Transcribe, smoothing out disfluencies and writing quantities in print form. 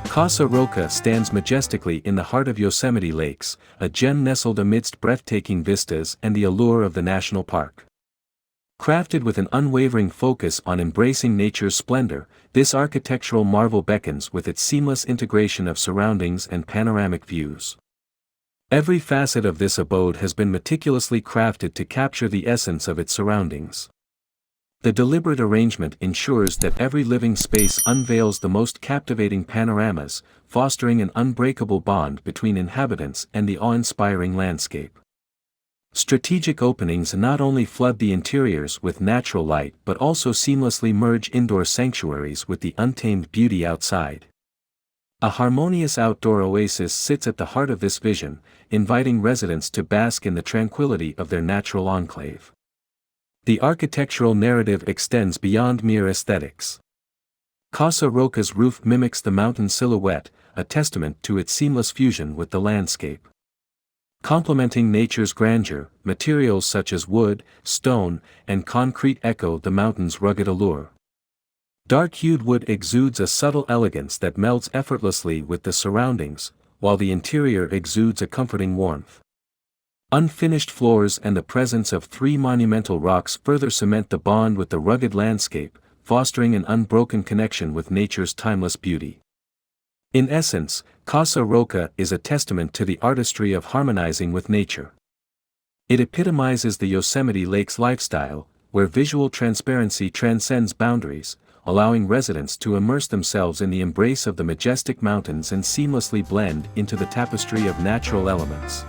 Casa Roca stands majestically in the heart of Yosemite Lakes, a gem nestled amidst breathtaking vistas and the allure of the national park. Crafted with an unwavering focus on embracing nature's splendor, this architectural marvel beckons with its seamless integration of surroundings and panoramic views. Every facet of this abode has been meticulously crafted to capture the essence of its surroundings. The deliberate arrangement ensures that every living space unveils the most captivating panoramas, fostering an unbreakable bond between inhabitants and the awe-inspiring landscape. Strategic openings not only flood the interiors with natural light but also seamlessly merge indoor sanctuaries with the untamed beauty outside. A harmonious outdoor oasis sits at the heart of this vision, inviting residents to bask in the tranquility of their natural enclave. The architectural narrative extends beyond mere aesthetics. Casa Roca's roof mimics the mountain silhouette, a testament to its seamless fusion with the landscape. Complementing nature's grandeur, materials such as wood, stone, and concrete echo the mountain's rugged allure. Dark-hued wood exudes a subtle elegance that melts effortlessly with the surroundings, while the interior exudes a comforting warmth. Unfinished floors and the presence of 3 monumental rocks further cement the bond with the rugged landscape, fostering an unbroken connection with nature's timeless beauty. In essence, Casa Roca is a testament to the artistry of harmonizing with nature. It epitomizes the Yosemite Lakes lifestyle, where visual transparency transcends boundaries, allowing residents to immerse themselves in the embrace of the majestic mountains and seamlessly blend into the tapestry of natural elements.